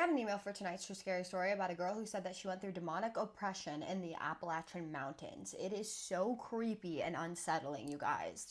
got an email for tonight's true scary story about a girl who said that she went through demonic oppression in the Appalachian mountains. It is so creepy and unsettling, you guys.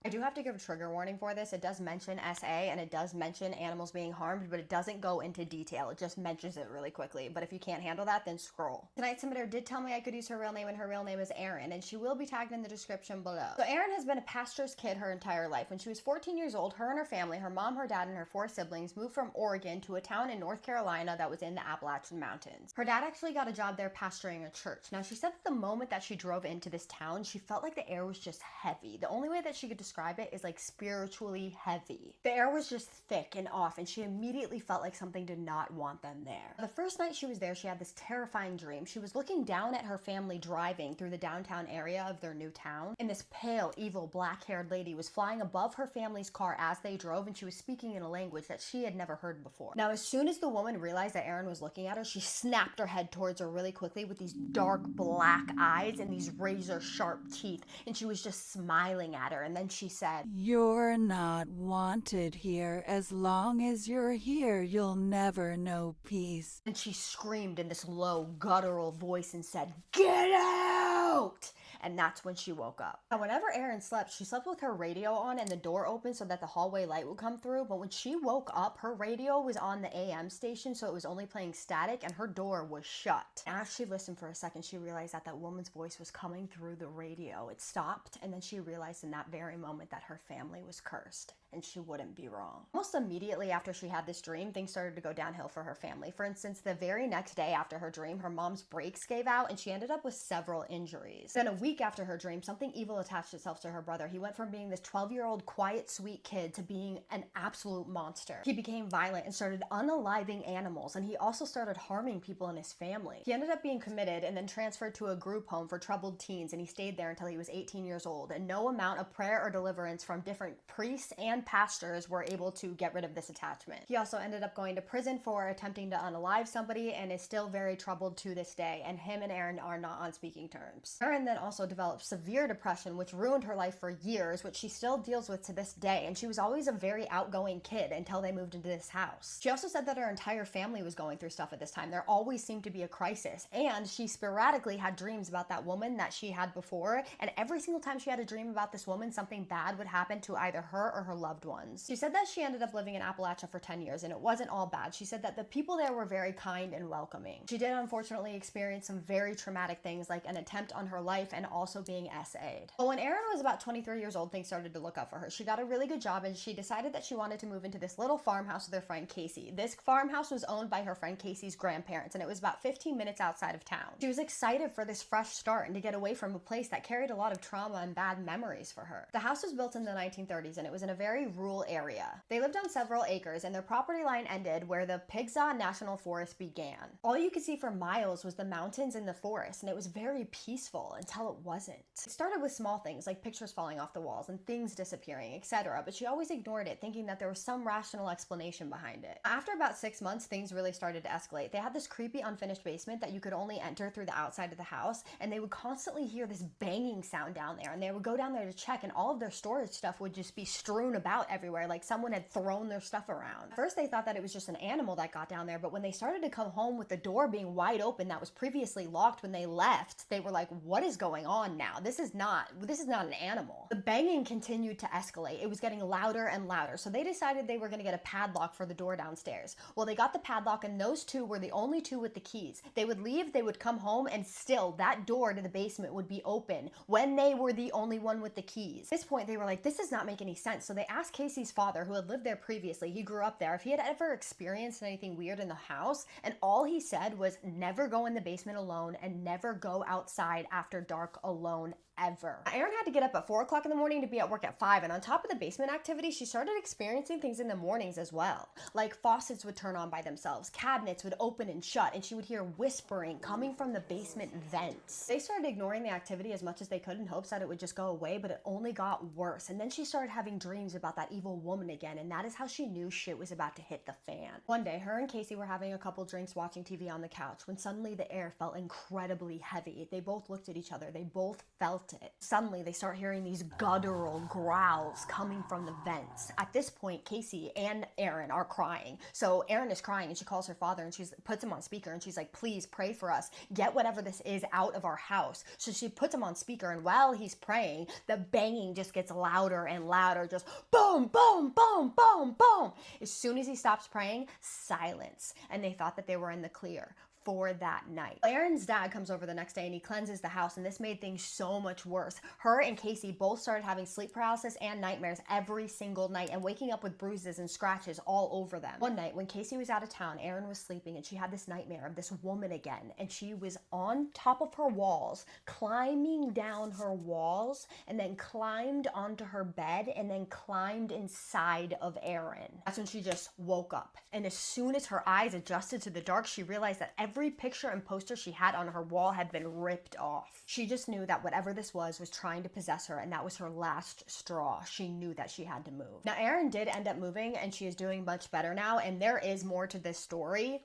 I do have to give a trigger warning for this. It does mention SA and it does mention animals being harmed, but it doesn't go into detail. It just mentions it really quickly. But if you can't handle that, then scroll. Tonight's submitter did tell me I could use her real name, and her real name is Erin, and she will be tagged in the description below. So Erin has been a pastor's kid her entire life. When she was 14 years old, her and her family, her mom, her dad, and her 4 siblings moved from Oregon to a town in North Carolina that was in the Appalachian Mountains. Her dad actually got a job there pastoring a church. Now, she said that the moment that she drove into this town, she felt like the air was just heavy. The only way that she could describe it is like spiritually heavy. The air was just thick and off, and she immediately felt like something did not want them there. The first night she was there, she had this terrifying dream. She was looking down at her family driving through the downtown area of their new town, and this pale, evil, black-haired lady was flying above her family's car as they drove, and she was speaking in a language that she had never heard before. Now, as soon as the woman realized that Erin was looking at her, she snapped her head towards her really quickly with these dark black eyes and these razor-sharp teeth, and she was just smiling at her, and then she said, "You're not wanted here. As long as you're here, you'll never know peace." And she screamed in this low, guttural voice and said, "Get out!" And that's when she woke up. Now, whenever Erin slept, she slept with her radio on and the door open so that the hallway light would come through. But when she woke up, her radio was on the AM station, so it was only playing static, and her door was shut. And as she listened for a second, she realized that that woman's voice was coming through the radio. It stopped, and then she realized in that very moment that her family was cursed, and she wouldn't be wrong. Almost immediately after she had this dream, things started to go downhill for her family. For instance, the very next day after her dream, her mom's brakes gave out, and she ended up with several injuries. Then a week after her dream, something evil attached itself to her brother. He went from being this 12-year-old quiet, sweet kid to being an absolute monster. He became violent and started unaliving animals, and he also started harming people in his family. He ended up being committed and then transferred to a group home for troubled teens, and he stayed there until he was 18 years old, and no amount of prayer or deliverance from different priests and pastors were able to get rid of this attachment. He also ended up going to prison for attempting to unalive somebody and is still very troubled to this day, and him and Erin are not on speaking terms. Erin then also developed severe depression, which ruined her life for years, which she still deals with to this day, and she was always a very outgoing kid until they moved into this house. She also said that her entire family was going through stuff at this time. There always seemed to be a crisis, and she sporadically had dreams about that woman that she had before, and every single time she had a dream about this woman, something bad would happen to either her or her loved ones. She said that she ended up living in Appalachia for 10 years, and it wasn't all bad. She said that the people there were very kind and welcoming. She did unfortunately experience some very traumatic things, like an attempt on her life and also being SA'd. But when Erin was about 23 years old, things started to look up for her. She got a really good job, and she decided that she wanted to move into this little farmhouse with her friend Casey. This farmhouse was owned by her friend Casey's grandparents, and it was about 15 minutes outside of town. She was excited for this fresh start and to get away from a place that carried a lot of trauma and bad memories for her. The house was built in the 1930s, and it was in a very rural area. They lived on several acres, and their property line ended where the Pigsaw National Forest began. All you could see for miles was the mountains and the forest, and it was very peaceful until it wasn't. It started with small things like pictures falling off the walls and things disappearing, etc., but she always ignored it, thinking that there was some rational explanation behind it. After about 6 months, things really started to escalate. They had this creepy unfinished basement that you could only enter through the outside of the house, and they would constantly hear this banging sound down there, and they would go down there to check, and all of their storage stuff would just be strewn about everywhere, like someone had thrown their stuff around. At first, they thought that it was just an animal that got down there, but when they started to come home with the door being wide open that was previously locked when they left, they were like, what is going on now? This is not an animal. The banging continued to escalate. It was getting louder and louder, so they decided they were going to get a padlock for the door downstairs. Well, they got the padlock, and those two were the only two with the keys. They would leave, they would come home, and still that door to the basement would be open when they were the only one with the keys. At this point, they were like, this does not make any sense. So they asked Casey's father, who had lived there previously, he grew up there, if he had ever experienced anything weird in the house, and all he said was never go in the basement alone and never go outside after dark alone ever. Erin had to get up at 4 o'clock in the morning to be at work at 5, and on top of the basement activity, she started experiencing things in the mornings as well. Like faucets would turn on by themselves, cabinets would open and shut, and she would hear whispering coming from the basement vents. They started ignoring the activity as much as they could in hopes that it would just go away, but it only got worse. And then she started having dreams about that evil woman again, and that is how she knew shit was about to hit the fan. One day, her and Casey were having a couple drinks watching TV on the couch when suddenly the air felt incredibly heavy. They both looked at each other. They both felt felt it. Suddenly they start hearing these guttural growls coming from the vents. At this point, Casey and Erin are crying. So Erin is crying and she calls her father and she puts him on speaker and she's like, please pray for us. Get whatever this is out of our house. So she puts him on speaker, and while he's praying, the banging just gets louder and louder, just boom, boom, boom, boom, boom. As soon as he stops praying, silence. And they thought that they were in the clear for that night. Erin's dad comes over the next day and he cleanses the house, and this made things so much worse. Her and Casey both started having sleep paralysis and nightmares every single night and waking up with bruises and scratches all over them. One night when Casey was out of town, Erin was sleeping and she had this nightmare of this woman again, and she was on top of her walls, climbing down her walls, and then climbed onto her bed and then climbed inside of Erin. That's when she just woke up. And as soon as her eyes adjusted to the dark, she realized that every picture and poster she had on her wall had been ripped off. She just knew that whatever this was trying to possess her, and that was her last straw. She knew that she had to move. Now, Erin did end up moving and she is doing much better now, and there is more to this story,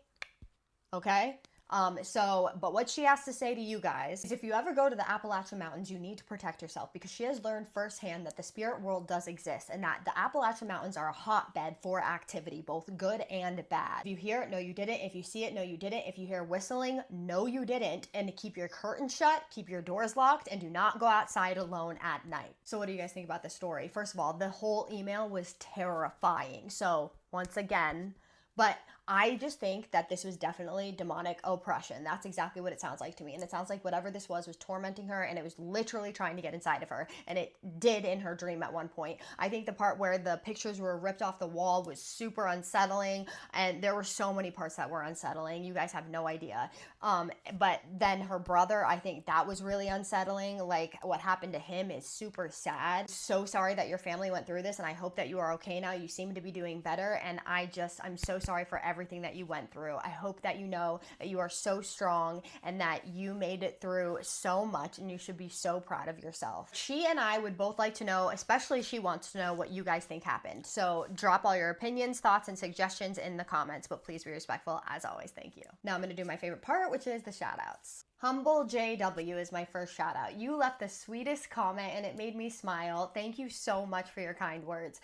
okay? But what she has to say to you guys is, if you ever go to the Appalachian Mountains, you need to protect yourself, because she has learned firsthand that the spirit world does exist and that the Appalachian Mountains are a hotbed for activity, both good and bad. If you hear it, no you didn't. If you see it, no you didn't. If you hear whistling, no you didn't. And keep your curtains shut, keep your doors locked, and do not go outside alone at night. So what do you guys think about this story? First of all, the whole email was terrifying. So once again, but I just think that this was definitely demonic oppression. That's exactly what it sounds like to me. And it sounds like whatever this was tormenting her, and it was literally trying to get inside of her. And it did in her dream at one point. I think the part where the pictures were ripped off the wall was super unsettling. And there were so many parts that were unsettling. You guys have no idea. But then her brother, I think that was really unsettling. Like, what happened to him is super sad. So sorry that your family went through this, and I hope that you are okay now. You seem to be doing better. And I'm so sorry for everything that you went through. I hope that you know that you are so strong and that you made it through so much, and you should be so proud of yourself. She and I would both like to know, especially she wants to know, what you guys think happened. So drop all your opinions, thoughts, and suggestions in the comments, but please be respectful as always. Thank you. Now I'm going to do my favorite part, which is the shout outs. Humble JW is my first shout out. You left the sweetest comment and it made me smile. Thank you so much for your kind words.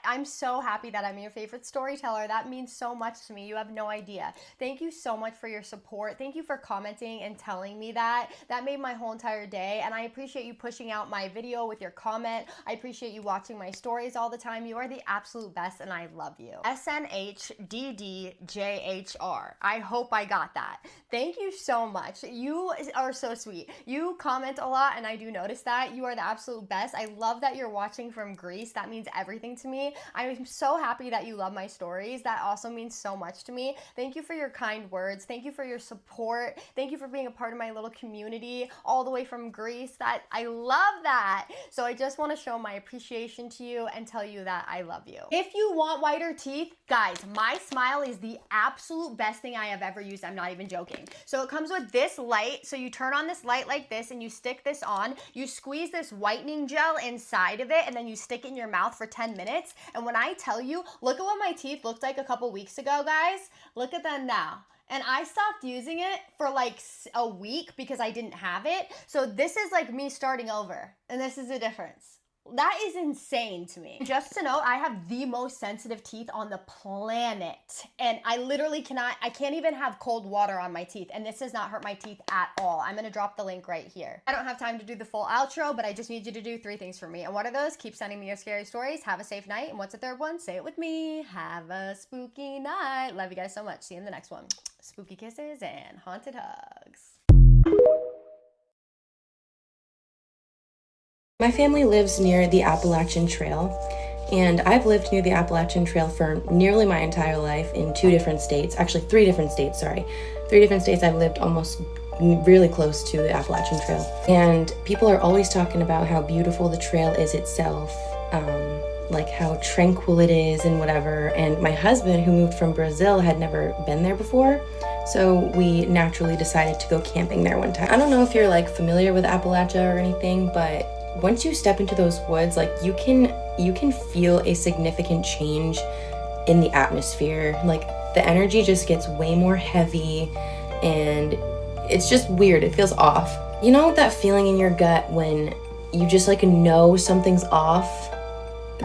I'm so happy that I'm your favorite storyteller. That means so much to me. You have no idea. Thank you so much for your support. Thank you for commenting and telling me that. That made my whole entire day, and I appreciate you pushing out my video with your comment. I appreciate you watching my stories all the time. You are the absolute best and I love you. SNHDDJHR. I hope I got that. Thank you so much. You are so sweet. You comment a lot and I do notice that. You are the absolute best. I love that you're watching from Greece. That means everything to me. I'm so happy that you love my stories. That also means so much to me. Thank you for your kind words. Thank you for your support. Thank you for being a part of my little community all the way from Greece. I love that. So I just want to show my appreciation to you and tell you that I love you. If you want whiter teeth, guys, my smile is the absolute best thing I have ever used. I'm not even joking. So it comes with this light. So you turn on this light like this and you stick this on. You squeeze this whitening gel inside of it and then you stick it in your mouth for 10 minutes. And when I tell you, look at what my teeth looked like a couple weeks ago, guys. Look at them now. And I stopped using it for like a week because I didn't have it. So this is like me starting over. And this is the difference. That is insane to me. Just to note, I have the most sensitive teeth on the planet. And I literally I can't even have cold water on my teeth. And this does not hurt my teeth at all. I'm gonna drop the link right here. I don't have time to do the full outro, but I just need you to do 3 things for me. And what are those? Keep sending me your scary stories. Have a safe night. And what's the third one? Say it with me. Have a spooky night. Love you guys so much. See you in the next one. Spooky kisses and haunted hugs. My family lives near the Appalachian Trail, and I've lived near the Appalachian Trail for nearly my entire life in 2 different states. Actually, 3 different states, sorry. 3 different states I've lived almost really close to the Appalachian Trail. And people are always talking about how beautiful the trail is itself, like how tranquil it is and whatever. And my husband, who moved from Brazil, had never been there before. So we naturally decided to go camping there one time. I don't know if you're like familiar with Appalachia or anything, but once you step into those woods, like you can feel a significant change in the atmosphere. Like the energy just gets way more heavy and it's just weird. It feels off. You know that feeling in your gut when you just like know something's off?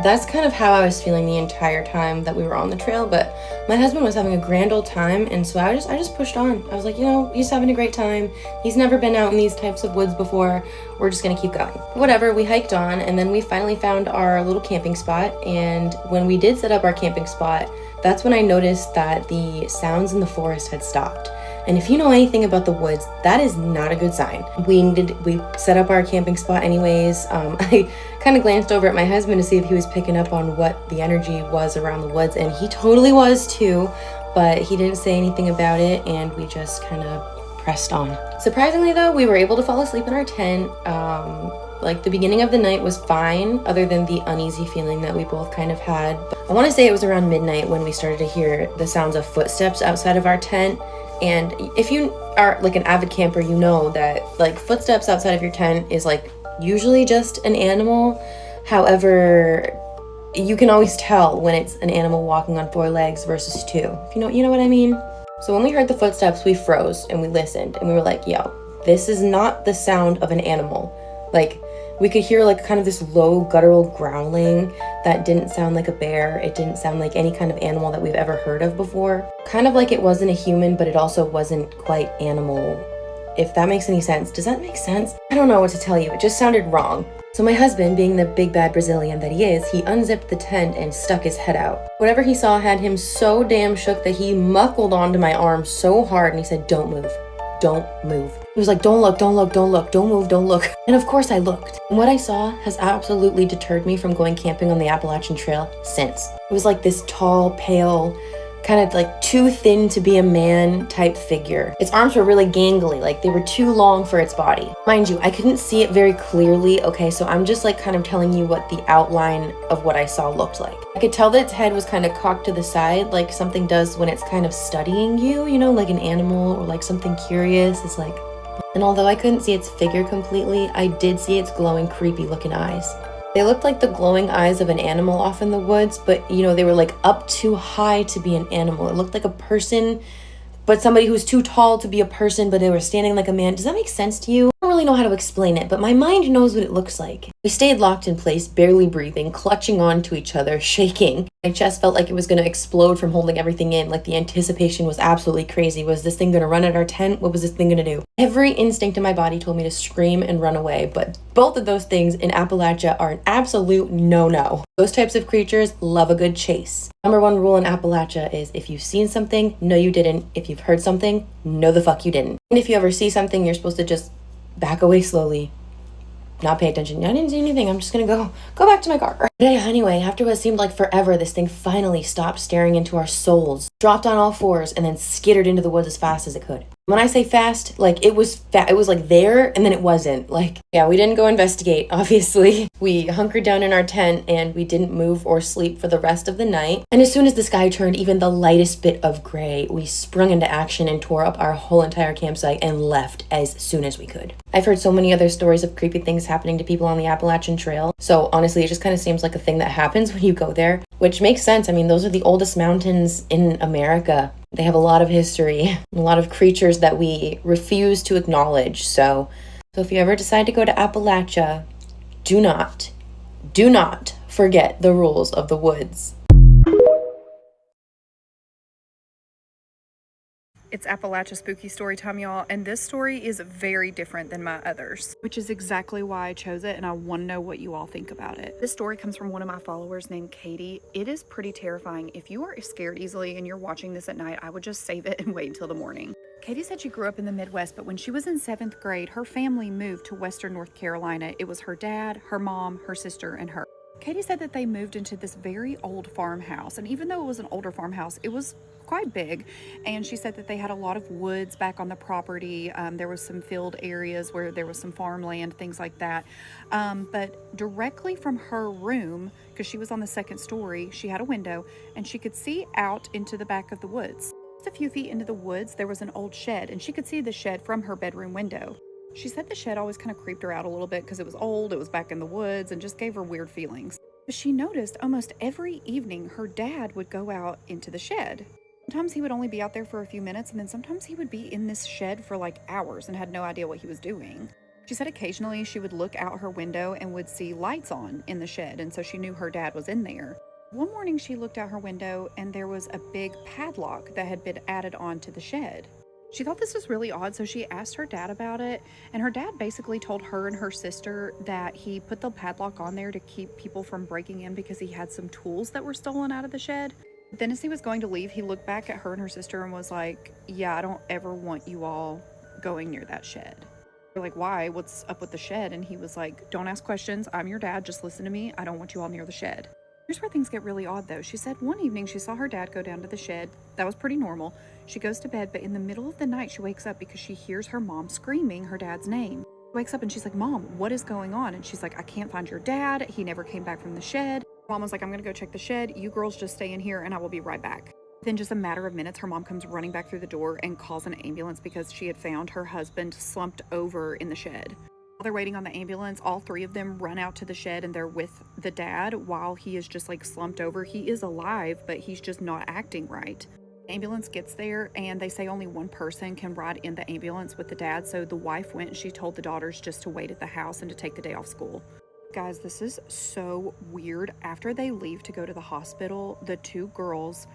That's kind of how I was feeling the entire time that we were on the trail, but my husband was having a grand old time, and so I just pushed on. I was like, you know, he's having a great time. He's never been out in these types of woods before. We're just gonna keep going. Whatever, we hiked on, and then we finally found our little camping spot, and when we did set up our camping spot, that's when I noticed that the sounds in the forest had stopped. And if you know anything about the woods, that is not a good sign. We set up our camping spot anyways. I kind of glanced over at my husband to see if he was picking up on what the energy was around the woods, and he totally was too, but he didn't say anything about it, and we just kind of pressed on. Surprisingly though, we were able to fall asleep in our tent. Like the beginning of the night was fine, other than the uneasy feeling that we both kind of had. I want to say it was around midnight when we started to hear the sounds of footsteps outside of our tent. And if you are like an avid camper, you know that like footsteps outside of your tent is like usually just an animal. However, you can always tell when it's an animal walking on 4 legs versus 2. If you know what I mean? So when we heard the footsteps, we froze and we listened and we were like, yo, this is not the sound of an animal. Like, we could hear like kind of this low guttural growling that didn't sound like a bear. It didn't sound like any kind of animal that we've ever heard of before. Kind of like it wasn't a human, but it also wasn't quite animal. If that makes any sense. Does that make sense? I don't know what to tell you. It just sounded wrong. So my husband, being the big bad Brazilian that he is, he unzipped the tent and stuck his head out. Whatever he saw had him so damn shook that he muckled onto my arm so hard and he said, "Don't move. Don't move." He was like, "Don't look, don't look, don't look, don't move, don't look." And of course I looked. And what I saw has absolutely deterred me from going camping on the Appalachian Trail since. It was like this tall, pale, kind of like too thin to be a man type figure. Its arms were really gangly, like they were too long for its body. Mind you, I couldn't see it very clearly, okay, so I'm just like kind of telling you what the outline of what I saw looked like. I could tell that its head was kind of cocked to the side, like something does when it's kind of studying you, you know, like an animal or like something curious. It's like, and although I couldn't see its figure completely, I did see its glowing, creepy looking eyes. They looked like the glowing eyes of an animal off in the woods, but you know, they were like up too high to be an animal. It looked like a person, but somebody who's too tall to be a person, but they were standing like a man. Does that make sense to you? I don't really know how to explain it, but my mind knows what it looks like. We stayed locked in place, barely breathing, clutching on to each other, shaking. My chest felt like it was going to explode from holding everything in. Like the anticipation was absolutely crazy. Was this thing going to run at our tent? What was this thing going to do? Every instinct in my body told me to scream and run away, but both of those things in Appalachia are an absolute no-no. Those types of creatures love a good chase. Number 1 rule in Appalachia is if you've seen something, no you didn't. If you've heard something, no the fuck you didn't. And if you ever see something, you're supposed to just back away slowly. Not pay attention. I didn't see anything. I'm just gonna go back to my car. But anyway, after what seemed like forever, this thing finally stopped staring into our souls, dropped on all 4s, and then skittered into the woods as fast as it could. When I say fast, like it was like there and then it wasn't. Like, yeah, we didn't go investigate, obviously. We hunkered down in our tent and we didn't move or sleep for the rest of the night. And as soon as the sky turned even the lightest bit of gray, we sprung into action and tore up our whole entire campsite and left as soon as we could. I've heard so many other stories of creepy things happening to people on the Appalachian Trail. So honestly, it just kind of seems like a thing that happens when you go there, which makes sense. I mean, those are the oldest mountains in America. They have a lot of history, a lot of creatures that we refuse to acknowledge. So if you ever decide to go to Appalachia, do not forget the rules of the woods. It's Appalachia Spooky Story Time, y'all, and this story is very different than my others, which is exactly why I chose it, and I want to know what you all think about it. This story comes from one of my followers named Katie. It is pretty terrifying. If you are scared easily and you're watching this at night, I would just save it and wait until the morning. Katie said she grew up in the Midwest, but when she was in 7th grade, her family moved to Western North Carolina. It was her dad, her mom, her sister, and her. Katie said that they moved into this very old farmhouse, and even though it was an older farmhouse, it was quite big, and she said that they had a lot of woods back on the property. There was some field areas where there was some farmland, things like that, but directly from her room, because she was on the 2nd story, she had a window and she could see out into the back of the woods. Just a few feet into the woods there was an old shed, and she could see the shed from her bedroom window. She said the shed always kind of creeped her out a little bit because it was old, it was back in the woods, and just gave her weird feelings. But she noticed almost every evening her dad would go out into the shed. Sometimes he would only be out there for a few minutes, and then sometimes he would be in this shed for like hours and had no idea what he was doing. She said occasionally she would look out her window and would see lights on in the shed, and so she knew her dad was in there. One morning she looked out her window and there was a big padlock that had been added onto the shed. She thought this was really odd, so she asked her dad about it, and her dad basically told her and her sister that he put the padlock on there to keep people from breaking in because he had some tools that were stolen out of the shed. Then as he was going to leave, he looked back at her and her sister and was like, yeah, I don't ever want you all going near that shed. They're like, why? What's up with the shed? And he was like, don't ask questions. I'm your dad. Just listen to me. I don't want you all near the shed. Here's where things get really odd though. She said one evening she saw her dad go down to the shed. That was pretty normal. She goes to bed, but in the middle of the night she wakes up because she hears her mom screaming her dad's name. She wakes up and she's like, Mom, what is going on? And she's like, I can't find your dad. He never came back from the shed. Mom was like, I'm gonna go check the shed. You girls just stay in here and I will be right back. Within just a matter of minutes, her mom comes running back through the door and calls an ambulance because she had found her husband slumped over in the shed. While they're waiting on the ambulance, all three of them run out to the shed and they're with the dad while he is just like slumped over. He is alive, but he's just not acting right. The ambulance gets there and they say only one person can ride in the ambulance with the dad. So the wife went and she told the daughters just to wait at the house and to take the day off school. Guys, this is so weird. After they leave to go to the hospital, the two girls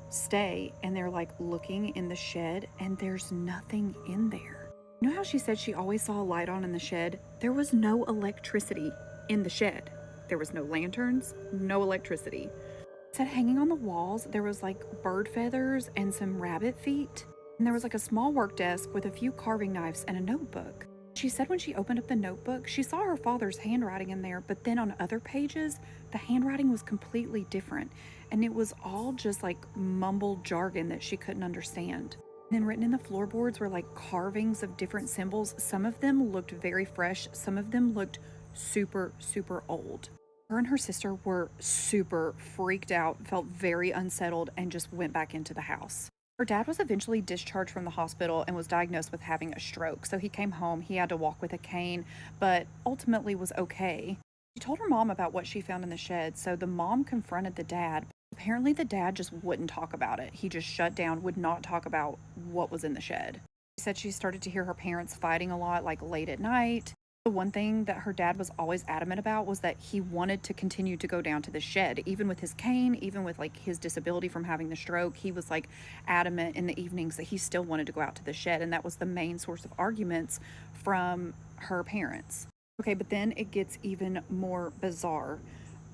stay and they're like looking in the shed and there's nothing in there. You know how she said she always saw a light on in the shed? There was no electricity in the shed. There was no lanterns, no electricity. It said hanging on the walls, there was like bird feathers and some rabbit feet. And there was like a small work desk with a few carving knives and a notebook. She said when she opened up the notebook, she saw her father's handwriting in there, but then on other pages, the handwriting was completely different. And it was all just like mumbled jargon that she couldn't understand. And then written in the floorboards were like carvings of different symbols. Some of them looked very fresh. Some of them looked super, super old. Her and her sister were super freaked out, felt very unsettled, and just went back into the house. Her dad was eventually discharged from the hospital and was diagnosed with having a stroke. So he came home, he had to walk with a cane, but ultimately was okay. She told her mom about what she found in the shed, so the mom confronted the dad. Apparently the dad just wouldn't talk about it. He just shut down, would not talk about what was in the shed. She said she started to hear her parents fighting a lot, like late at night. The one thing that her dad was always adamant about was that he wanted to continue to go down to the shed, even with his cane, even with like his disability from having the stroke. He was like adamant in the evenings that he still wanted to go out to the shed, and that was the main source of arguments from her parents. Okay, but then it gets even more bizarre.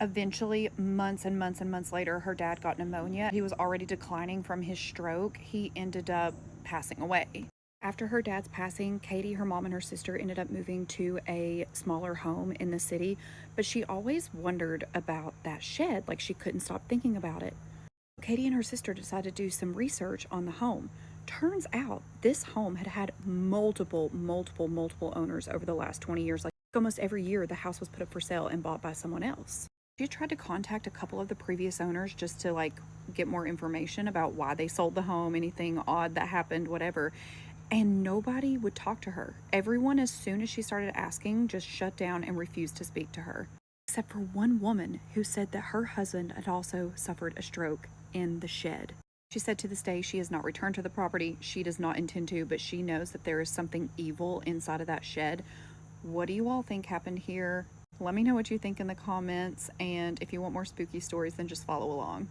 Eventually, months and months and months later, her dad got pneumonia. He was already declining from his stroke. He ended up passing away. After her dad's passing, Katie, her mom, and her sister ended up moving to a smaller home in the city, but she always wondered about that shed, like she couldn't stop thinking about it. Katie and her sister decided to do some research on the home. Turns out this home had had multiple owners over the last 20 years. Like almost every year, the house was put up for sale and bought by someone else. She tried to contact a couple of the previous owners just to like get more information about why they sold the home, anything odd that happened, whatever. And nobody would talk to her. Everyone, as soon as she started asking, just shut down and refused to speak to her. Except for one woman who said that her husband had also suffered a stroke in the shed. She said to this day she has not returned to the property. She does not intend to, but she knows that there is something evil inside of that shed. What do you all think happened here? Let me know what you think in the comments, and if you want more spooky stories, then just follow along.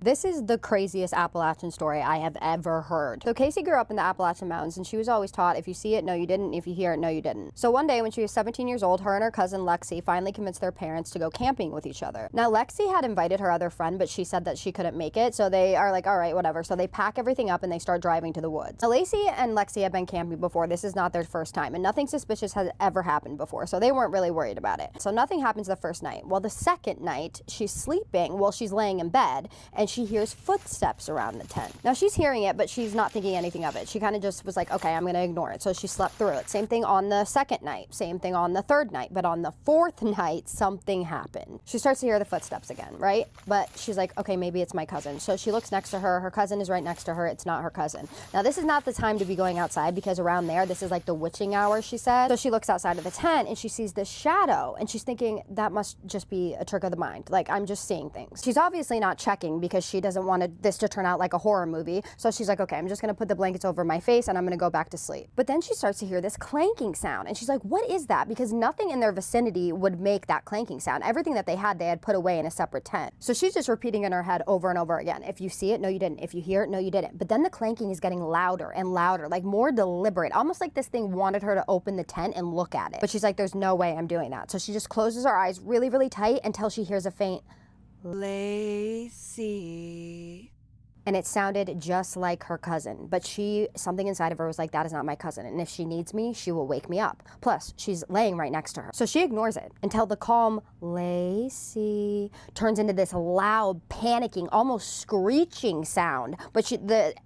This is the craziest Appalachian story I have ever heard. So Casey grew up in the Appalachian Mountains, and she was always taught, if you see it, no you didn't. If you hear it, no you didn't. So one day when she was 17 years old, her and her cousin Lexi finally convinced their parents to go camping with each other. Now Lexi had invited her other friend, but she said that she couldn't make it, so they are like, all right, whatever. So they pack everything up and they start driving to the woods. Now Lacey and Lexi had been camping before. This is not their first time, and nothing suspicious has ever happened before, so they weren't really worried about it. So nothing happens the first night. Well, the second night, she's sleeping, well, she's laying in bed, and she hears footsteps around the tent. Now she's hearing it, but she's not thinking anything of it. She kind of just was like, okay, I'm gonna ignore it. So she slept through it. Same thing on the second night, same thing on the third night, but on the fourth night, something happened. She starts to hear the footsteps again, right? But she's like, okay, maybe it's my cousin. So she looks next to her. Her cousin is right next to her. It's not her cousin. Now this is not the time to be going outside because around there, this is like the witching hour, she said. So she looks outside of the tent and she sees this shadow, and she's thinking that must just be a trick of the mind. Like, I'm just seeing things. She's obviously not checking because because she doesn't want this to turn out like a horror movie. So she's like, okay, I'm just gonna put the blankets over my face and I'm gonna go back to sleep. But then she starts to hear this clanking sound and she's like, what is that? Because nothing in their vicinity would make that clanking sound. Everything that they had put away in a separate tent. So she's just repeating in her head over and over again. If you see it, no you didn't. If you hear it, no you didn't. But then the clanking is getting louder and louder, like more deliberate, almost like this thing wanted her to open the tent and look at it. But she's like, there's no way I'm doing that. So she just closes her eyes really, really tight until she hears a faint Lacey. and it sounded just like her cousin. But something inside of her was like, that is not my cousin. And if she needs me, she will wake me up. Plus, she's laying right next to her. So she ignores it until the calm Lacey turns into this loud, panicking, almost screeching sound. But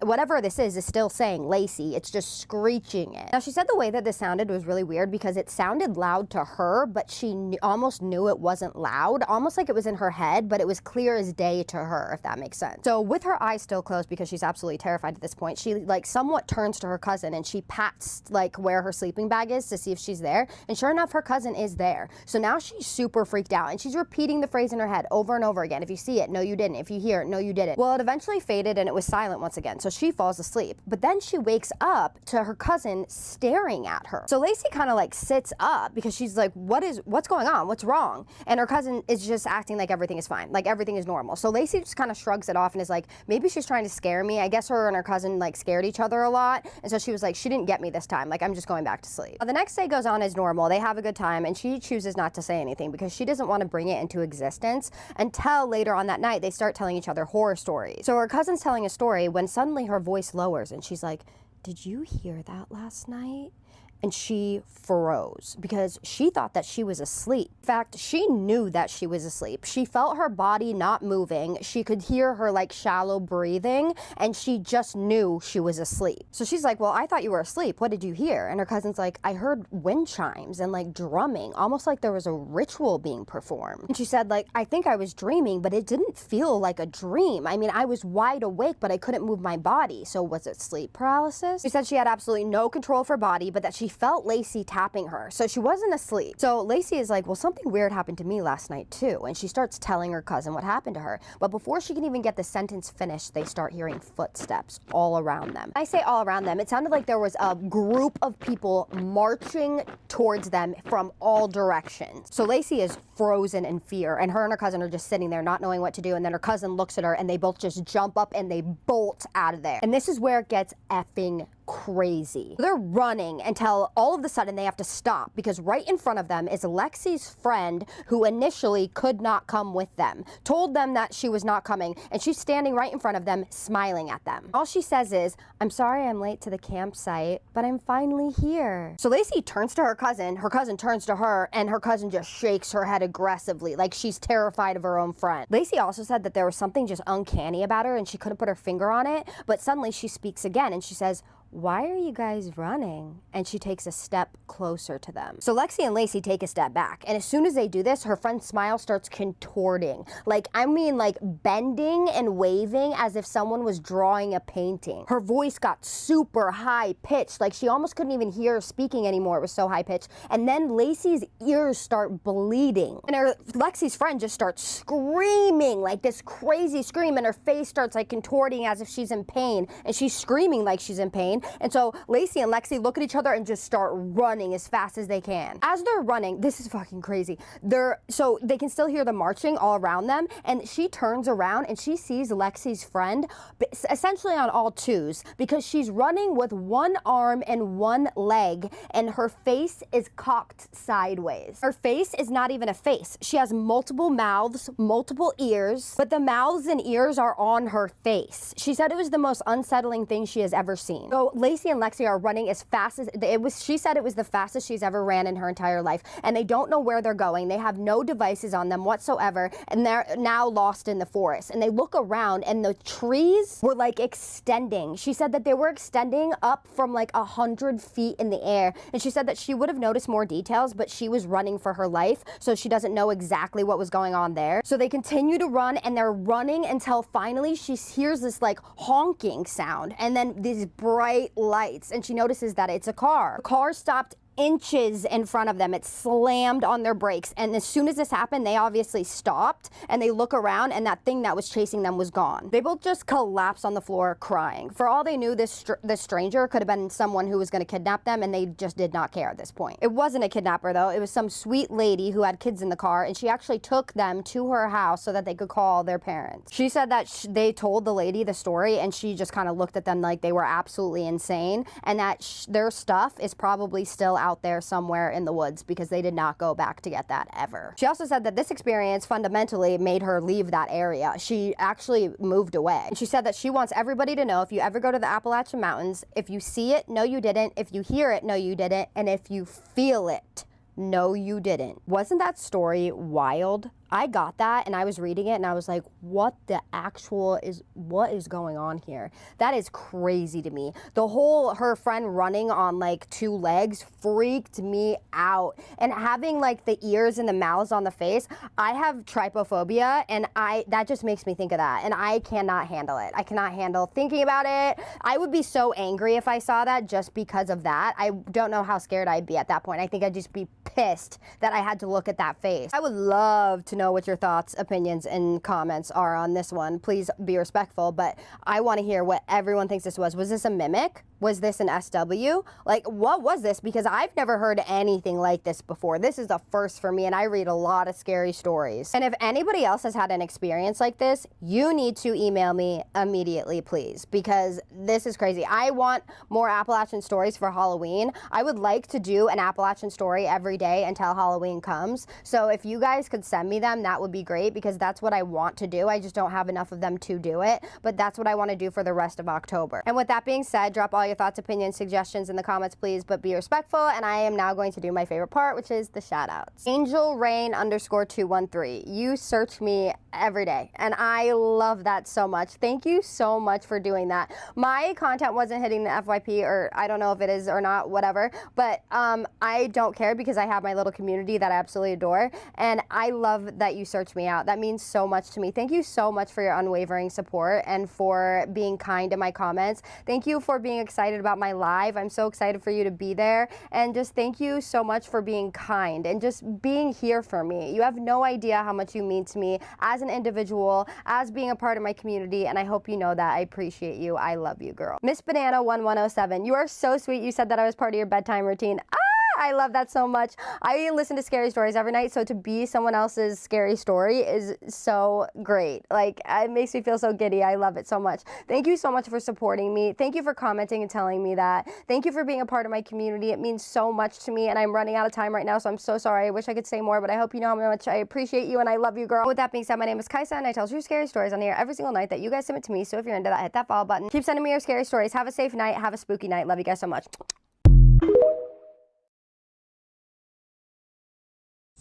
whatever this is still saying Lacey. It's just screeching it. Now, she said the way that this sounded was really weird because it sounded loud to her, but she almost knew it wasn't loud, almost like it was in her head, but it was clear as day to her, if that makes sense. So with her eyes still closed because she's absolutely terrified at this point, she like somewhat turns to her cousin and she pats like where her sleeping bag is to see if she's there, and sure enough her cousin is there. So now she's super freaked out and she's repeating the phrase in her head over and over again. If you see it, no you didn't. If you hear it, no you didn't. Well, it eventually faded and it was silent once again, so she falls asleep. But then she wakes up to her cousin staring at her. So Lacey kind of like sits up because she's like, what's going on? What's wrong? And her cousin is just acting like everything is fine, like everything is normal. So Lacey just kind of shrugs it off and is like, maybe she's trying to scare me. I guess her and her cousin like scared each other a lot, and so she was like, she didn't get me this time, like I'm just going back to sleep. The next day goes on as normal. They have a good time and she chooses not to say anything because she doesn't want to bring it into existence until later on that night they start telling each other horror stories. So her cousin's telling a story when suddenly her voice lowers and she's like, did you hear that last night? And she froze because she thought that she was asleep. In fact, she knew that she was asleep. She felt her body not moving. She could hear her like shallow breathing and she just knew she was asleep. So she's like, well, I thought you were asleep. What did you hear? And her cousin's like, I heard wind chimes and like drumming, almost like there was a ritual being performed. And she said like, I think I was dreaming, but it didn't feel like a dream. I mean, I was wide awake, but I couldn't move my body. So was it sleep paralysis? She said she had absolutely no control of her body, but that she felt Lacey tapping her. So she wasn't asleep. So Lacey is like, well, something weird happened to me last night too. And she starts telling her cousin what happened to her. But before she can even get the sentence finished, they start hearing footsteps all around them. I say all around them, it sounded like there was a group of people marching towards them from all directions. So Lacey is frozen in fear, and her and her cousin are just sitting there not knowing what to do. And then her cousin looks at her and they both just jump up and they bolt out of there. And this is where it gets effing crazy. They're running until all of a sudden they have to stop because right in front of them is Lexi's friend, who initially could not come with them, told them that she was not coming, and she's standing right in front of them smiling at them. All she says is, I'm sorry I'm late to the campsite, but I'm finally here. So Lacey turns to her cousin turns to her, and her cousin just shakes her head aggressively, like she's terrified of her own friend. Lacey also said that there was something just uncanny about her and she couldn't put her finger on it, but suddenly she speaks again and she says, why are you guys running? And she takes a step closer to them. So Lexi and Lacey take a step back, and as soon as they do this, her friend's smile starts contorting. Like, I mean, like bending and waving as if someone was drawing a painting. Her voice got super high pitched, like she almost couldn't even hear her speaking anymore. It was so high pitched. And then Lacey's ears start bleeding, and Lexi's friend just starts screaming like this crazy scream, and her face starts like contorting as if she's in pain, and she's screaming like she's in pain. And so Lacey and Lexi look at each other and just start running as fast as they can. As they're running, this is fucking crazy. So they can still hear the marching all around them, and she turns around and she sees Lexi's friend essentially on all twos because she's running with one arm and one leg, and her face is cocked sideways. Her face is not even a face. She has multiple mouths, multiple ears, but the mouths and ears are on her face. She said it was the most unsettling thing she has ever seen. So Lacey and Lexi are running as fast as she said it was the fastest she's ever ran in her entire life, and they don't know where they're going. They have no devices on them whatsoever, and they're now lost in the forest. And they look around and the trees were like extending. She said that they were extending up from like 100 feet in the air, and she said that she would have noticed more details, but she was running for her life, so she doesn't know exactly what was going on there. So they continue to run, and they're running until finally she hears this like honking sound, and then these bright lights, and she notices that it's a car. The car stopped inches in front of them. It slammed on their brakes. And as soon as this happened, they obviously stopped and they look around and that thing that was chasing them was gone. They both just collapsed on the floor crying. For all they knew, this stranger could have been someone who was going to kidnap them, and they just did not care at this point. It wasn't a kidnapper though. It was some sweet lady who had kids in the car, and she actually took them to her house so that they could call their parents. She said that they told the lady the story, and she just kind of looked at them like they were absolutely insane, and that their stuff is probably still out there somewhere in the woods because they did not go back to get that ever. She also said that this experience fundamentally made her leave that area. She actually moved away. And she said that she wants everybody to know, if you ever go to the Appalachian Mountains, if you see it, no you didn't. If you hear it, no you didn't. And if you feel it, no you didn't. Wasn't that story wild? I got that and I was reading it and I was like, what is going on here? That is crazy to me. Her friend running on like two legs freaked me out. And having like the ears and the mouths on the face, I have trypophobia, and that just makes me think of that. And I cannot handle it. I cannot handle thinking about it. I would be so angry if I saw that just because of that. I don't know how scared I'd be at that point. I think I'd just be pissed that I had to look at that face. I would love to know what your thoughts, opinions, and comments are on this one. Please be respectful, but I want to hear what everyone thinks this was. Was this a mimic? Was this an SW? Like, what was this? Because I've never heard anything like this before. This is the first for me, and I read a lot of scary stories. And if anybody else has had an experience like this, you need to email me immediately, please, because this is crazy. I want more Appalachian stories for Halloween. I would like to do an Appalachian story every day until Halloween comes. So if you guys could send me them, that would be great, because that's what I want to do. I just don't have enough of them to do it, but that's what I want to do for the rest of October. And with that being said, drop all your thoughts, opinions, suggestions in the comments, please, but be respectful. And I am now going to do my favorite part, which is the shout outs. Angel Rain _213. You search me every day, and I love that so much. Thank you so much for doing that. My content wasn't hitting the FYP, or I don't know if it is or not, whatever, but I don't care because I have my little community that I absolutely adore, and I love that you search me out. That means so much to me. Thank you so much for your unwavering support and for being kind in my comments. Thank you for being excited about my live. I'm so excited for you to be there, and just thank you so much for being kind and just being here for me. You have no idea how much you mean to me as an individual, as being a part of my community, and I hope you know that. I appreciate you. I love you, girl. Miss Banana 1107. You are so sweet. You said that I was part of your bedtime routine. I love that so much. I listen to scary stories every night, so to be someone else's scary story is so great. Like, it makes me feel so giddy. I love it so much. Thank you so much for supporting me. Thank you for commenting and telling me that. Thank you for being a part of my community. It means so much to me, and I'm running out of time right now, so I'm so sorry. I wish I could say more, but I hope you know how much I appreciate you, and I love you, girl. With that being said, my name is Kaisa, and I tell true scary stories on here every single night that you guys submit to me, so if you're into that, hit that follow button. Keep sending me your scary stories. Have a safe night. Have a spooky night. Love you guys so much.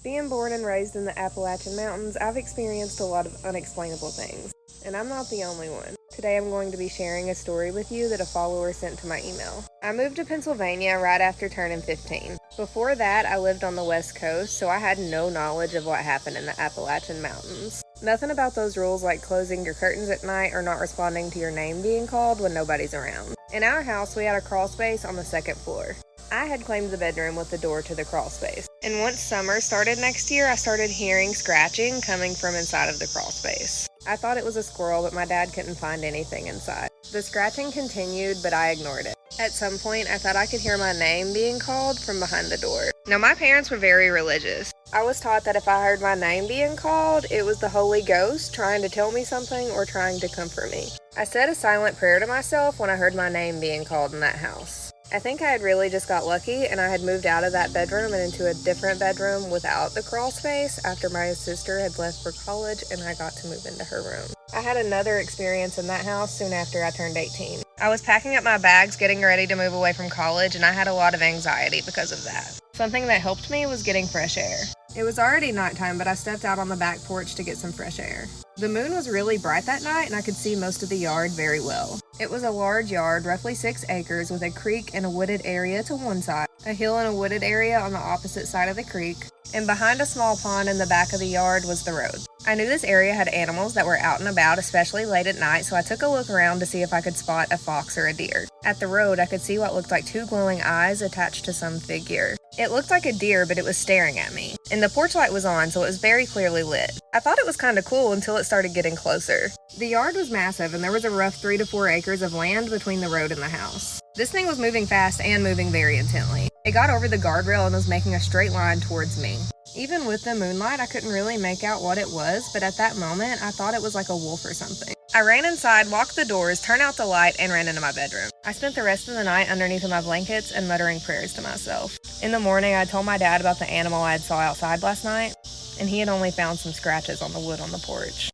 Being born and raised in the Appalachian Mountains, I've experienced a lot of unexplainable things, and I'm not the only one. Today I'm going to be sharing a story with you that a follower sent to my email. I moved to Pennsylvania right after turning 15. Before that, I lived on the West Coast, so I had no knowledge of what happened in the Appalachian Mountains. Nothing about those rules like closing your curtains at night or not responding to your name being called when nobody's around. In our house, we had a crawl space on the second floor. I had claimed the bedroom with the door to the crawl space. And once summer started next year, I started hearing scratching coming from inside of the crawl space. I thought it was a squirrel, but my dad couldn't find anything inside. The scratching continued, but I ignored it. At some point, I thought I could hear my name being called from behind the door. Now, my parents were very religious. I was taught that if I heard my name being called, it was the Holy Ghost trying to tell me something or trying to comfort me. I said a silent prayer to myself when I heard my name being called in that house. I think I had really just got lucky, and I had moved out of that bedroom and into a different bedroom without the crawl space after my sister had left for college and I got to move into her room. I had another experience in that house soon after I turned 18. I was packing up my bags, getting ready to move away from college, and I had a lot of anxiety because of that. Something that helped me was getting fresh air. It was already nighttime, but I stepped out on the back porch to get some fresh air. The moon was really bright that night, and I could see most of the yard very well. It was a large yard, roughly 6 acres, with a creek and a wooded area to one side, a hill and a wooded area on the opposite side of the creek, and behind a small pond in the back of the yard was the road. I knew this area had animals that were out and about, especially late at night, so I took a look around to see if I could spot a fox or a deer. At the road, I could see what looked like 2 glowing eyes attached to some figure. It looked like a deer, but it was staring at me. And the porch light was on, so it was very clearly lit. I thought it was kind of cool until it started getting closer. The yard was massive, and there was a rough 3 to 4 acres of land between the road and the house. This thing was moving fast and moving very intently. It got over the guardrail and was making a straight line towards me. Even with the moonlight, I couldn't really make out what it was, but at that moment, I thought it was like a wolf or something. I ran inside, locked the doors, turned out the light, and ran into my bedroom. I spent the rest of the night underneath my blankets and muttering prayers to myself. In the morning, I told my dad about the animal I had saw outside last night, and he had only found some scratches on the wood on the porch.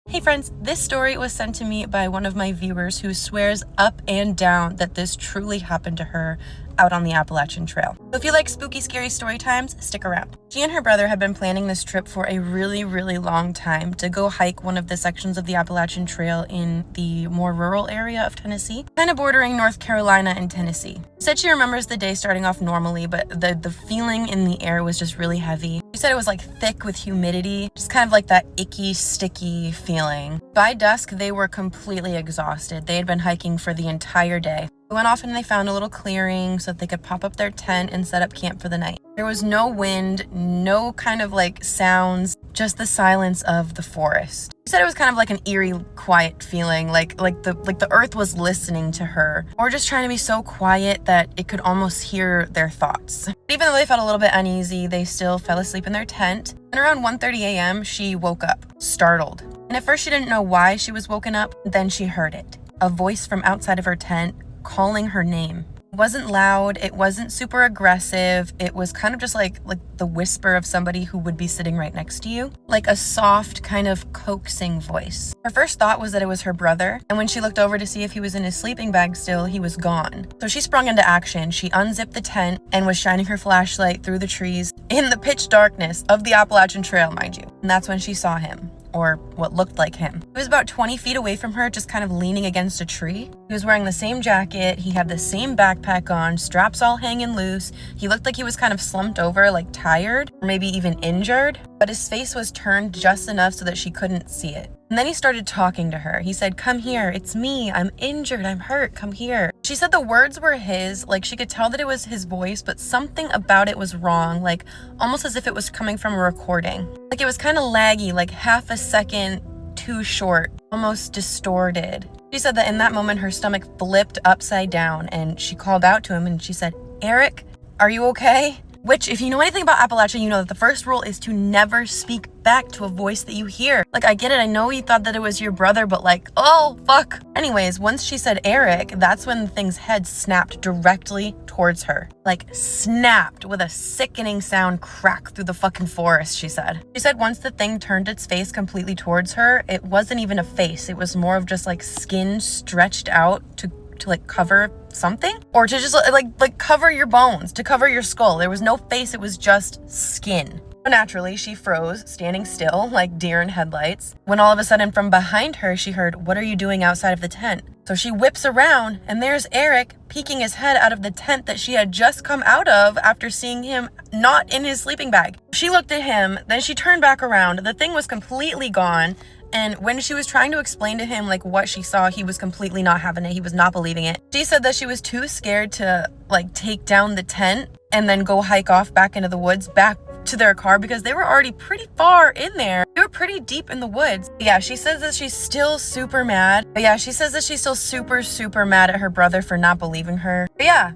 Hey friends, this story was sent to me by one of my viewers who swears up and down that this truly happened to her out on the Appalachian Trail. So if you like spooky, scary story times, stick around. She and her brother had been planning this trip for a really, really long time to go hike one of the sections of the Appalachian Trail in the more rural area of Tennessee, kind of bordering North Carolina and Tennessee. She said she remembers the day starting off normally, but the feeling in the air was just really heavy. She said it was like thick with humidity, just kind of like that icky, sticky feeling. By dusk, they were completely exhausted. They had been hiking for the entire day. They went off and they found a little clearing so that they could pop up their tent and set up camp for the night. There was no wind, no kind of like sounds, just the silence of the forest. She said it was kind of like an eerie, quiet feeling, like the earth was listening to her, or just trying to be so quiet that it could almost hear their thoughts. Even though they felt a little bit uneasy, they still fell asleep in their tent. And around 1:30 a.m., she woke up, startled. And at first she didn't know why she was woken up, then she heard it. A voice from outside of her tent calling her name. It wasn't loud, it wasn't super aggressive, it was kind of just like the whisper of somebody who would be sitting right next to you, like a soft kind of coaxing voice. Her first thought was that it was her brother, and when she looked over to see if he was in his sleeping bag still, he was gone. So she sprung into action. She unzipped the tent and was shining her flashlight through the trees in the pitch darkness of the Appalachian Trail, mind you. And that's when she saw him. Or what looked like him. He was about 20 feet away from her, just kind of leaning against a tree. He was wearing the same jacket, he had the same backpack on, straps all hanging loose. He looked like he was kind of slumped over, like tired, or maybe even injured, but his face was turned just enough so that she couldn't see it. And then he started talking to her. He said, "Come here, it's me, I'm injured, I'm hurt, come here." She said the words were his, like she could tell that it was his voice, but something about it was wrong, like almost as if it was coming from a recording. Like it was kind of laggy, like half a second too short, almost distorted. She said that in that moment her stomach flipped upside down and she called out to him and she said, "Eric, are you okay?" Which, if you know anything about Appalachia, you know that the first rule is to never speak back to a voice that you hear. Like, I get it, I know you thought that it was your brother, but like, oh, fuck. Anyways, once she said Eric, that's when the thing's head snapped directly towards her. Like, snapped with a sickening sound crack through the fucking forest, she said. She said once the thing turned its face completely towards her, it wasn't even a face. It was more of just like skin stretched out to like cover something, or to just like cover your bones, to cover your skull. There was no face, it was just skin. Naturally, she froze, standing still like deer in headlights, when all of a sudden from behind her she heard, "What are you doing outside of the tent?" So she whips around and there's Eric peeking his head out of the tent that she had just come out of after seeing him not in his sleeping bag. She looked at him, then she turned back around. The thing was completely gone. And when she was trying to explain to him like what she saw, he was completely not having it. He was not believing it. She said that she was too scared to like take down the tent and then go hike off back into the woods, back to their car, because they were already pretty far in there. They were pretty deep in the woods. Yeah, she says that she's still super mad. But yeah, she says that she's still super mad at her brother for not believing her. But yeah,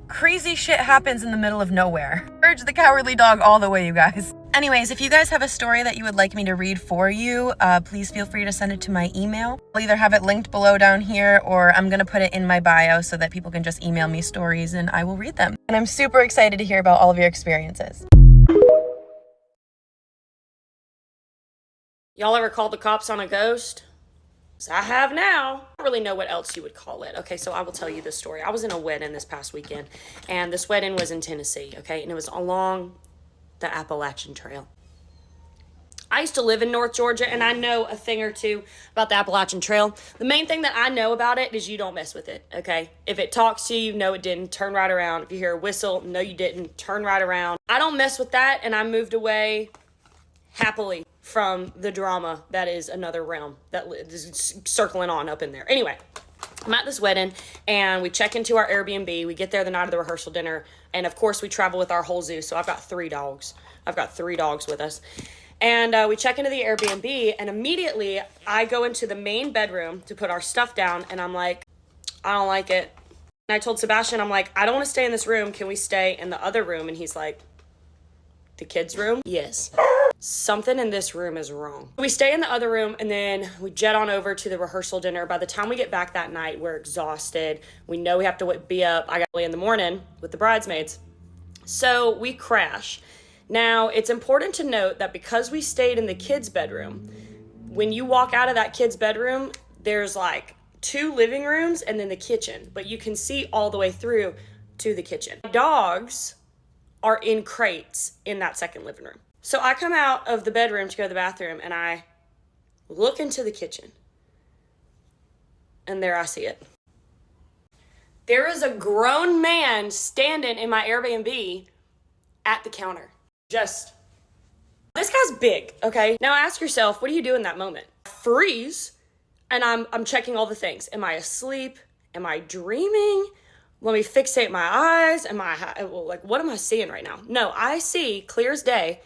crazy shit happens in the middle of nowhere. Urge the cowardly dog all the way, you guys. Anyways, if you guys have a story that you would like me to read for you, please feel free to send it to my email. I'll either have it linked below down here, or I'm gonna put it in my bio so that people can just email me stories and I will read them. And I'm super excited to hear about all of your experiences. Y'all ever called the cops on a ghost? 'Cause I have now. I don't really know what else you would call it. Okay, so I will tell you this story. I was in a wedding this past weekend, and this wedding was in Tennessee, okay? And it was along the Appalachian Trail. I used to live in North Georgia, and I know a thing or two about the Appalachian Trail. The main thing that I know about it is you don't mess with it, okay? If it talks to you, no, it didn't. Turn right around. If you hear a whistle, no, you didn't. Turn right around. I don't mess with that, and I moved away happily from the drama that is another realm that is circling on up in there. Anyway, I'm at this wedding, and we check into our Airbnb. We get there the night of the rehearsal dinner, and of course we travel with our whole zoo. So I've got 3 dogs. I've got 3 dogs with us. And we check into the Airbnb, and immediately I go into the main bedroom to put our stuff down, and I'm like, I don't like it. And I told Sebastian, I'm like, I don't want to stay in this room. Can we stay in the other room? And he's like, the kids' room? Yes. Something in this room is wrong. We stay in the other room, and then we jet on over to the rehearsal dinner. By the time we get back that night, we're exhausted. We know we have to be up. I got early in the morning with the bridesmaids. So we crash. Now, it's important to note that because we stayed in the kids' bedroom, when you walk out of that kids' bedroom, there's like 2 living rooms and then the kitchen, but you can see all the way through to the kitchen. Dogs are in crates in that second living room. So I come out of the bedroom to go to the bathroom, and I look into the kitchen, and there I see it. There is a grown man standing in my Airbnb at the counter. This guy's big, okay? Now ask yourself, what do you do in that moment? Freeze, and I'm checking all the things. Am I asleep? Am I dreaming? Let me fixate my eyes. What am I seeing right now? No, I see, clear as day,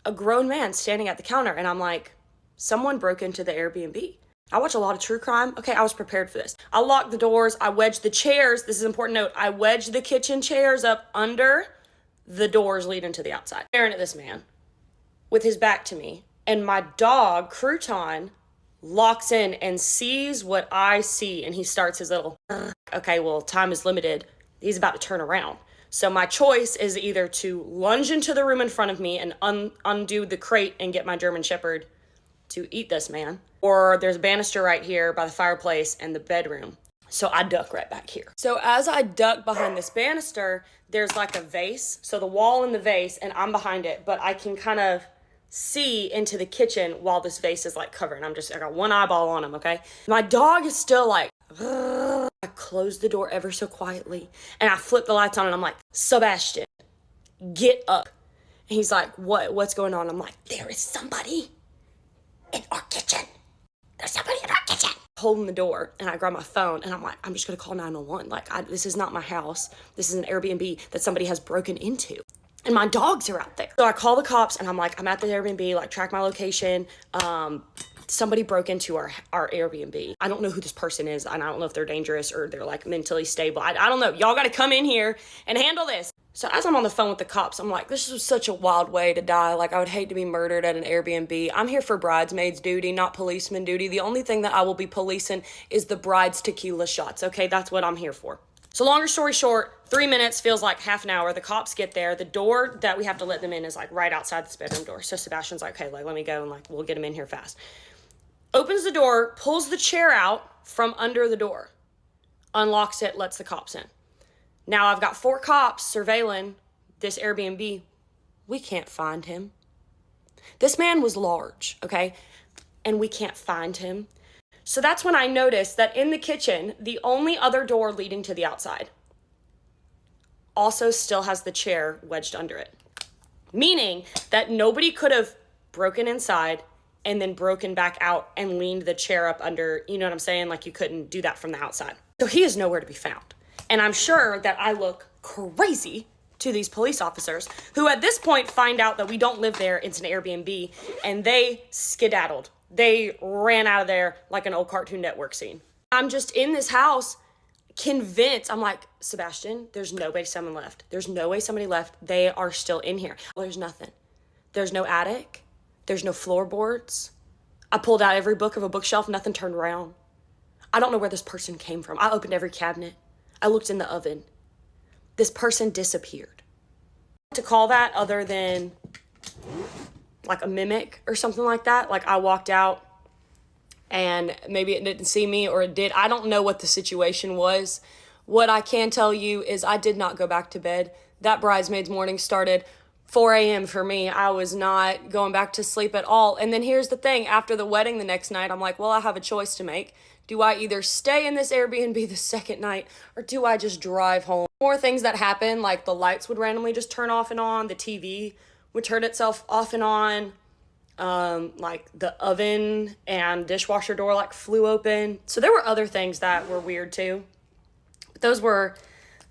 a grown man standing at the counter, and I'm like, someone broke into the Airbnb. I watch a lot of true crime. Okay, I was prepared for this. I locked the doors. I wedged the chairs. This is an important note. I wedged the kitchen chairs up under the doors leading to the outside. Staring at this man with his back to me, and my dog, Crouton, locks in and sees what I see, and he starts his little, okay, well, time is limited. He's about to turn around. So my choice is either to lunge into the room in front of me and undo the crate and get my German Shepherd to eat this man, or there's a banister right here by the fireplace and the bedroom. So I duck right back here. So as I duck behind this banister, there's like a vase. So the wall and the vase, and I'm behind it, but I can kind of see into the kitchen while this vase is like covered. I got one eyeball on him, okay? My dog is still like, I close the door ever so quietly, and I flip the lights on, and I'm like, Sebastian, get up. And he's like, what's going on? I'm like, there is somebody in our kitchen. There's somebody in our kitchen. Holding the door, and I grab my phone, and I'm like, I'm just gonna call 911. Like, this is not my house. This is an Airbnb that somebody has broken into. And my dogs are out there. So I call the cops, and I'm like, I'm at the Airbnb, like, track my location. Somebody broke into our Airbnb. I don't know who this person is, and I don't know if they're dangerous or they're, like, mentally stable. I don't know. Y'all gotta come in here and handle this. So as I'm on the phone with the cops, I'm like, this is such a wild way to die. Like, I would hate to be murdered at an Airbnb. I'm here for bridesmaids duty, not policeman duty. The only thing that I will be policing is the bride's tequila shots, okay? That's what I'm here for. So longer story short, 3 minutes feels like half an hour. The cops get there. The door that we have to let them in is, like, right outside this bedroom door. So Sebastian's like, okay, like, let me go, and, like, we'll get them in here fast. Opens the door, pulls the chair out from under the door, unlocks it, lets the cops in. Now I've got 4 cops surveilling this Airbnb. We can't find him. This man was large, okay? And we can't find him. So that's when I noticed that in the kitchen, the only other door leading to the outside also still has the chair wedged under it. Meaning that nobody could have broken inside and then broken back out and leaned the chair up under, you know what I'm saying? Like, you couldn't do that from the outside. So he is nowhere to be found. And I'm sure that I look crazy to these police officers, who at this point find out that we don't live there, it's an Airbnb, and they skedaddled. They ran out of there like an old Cartoon Network scene. I'm just in this house convinced. I'm like, Sebastian, there's no way someone left. There's no way somebody left. They are still in here. There's nothing. There's no attic. There's no floorboards. I pulled out every book of a bookshelf. Nothing turned around. I don't know where this person came from. I opened every cabinet. I looked in the oven. This person disappeared. To call that other than like a mimic or something like that. Like, I walked out and maybe it didn't see me, or it did. I don't know what the situation was. What I can tell you is I did not go back to bed. That bridesmaid's morning started 4 a.m. for me. I was not going back to sleep at all. And then here's the thing. After the wedding the next night, I'm like, well, I have a choice to make. Do I either stay in this Airbnb the second night, or do I just drive home? More things that happen, like the lights would randomly just turn off and on. The TV would turn itself off and on. Like the oven and dishwasher door like flew open. So there were other things that were weird too. But those were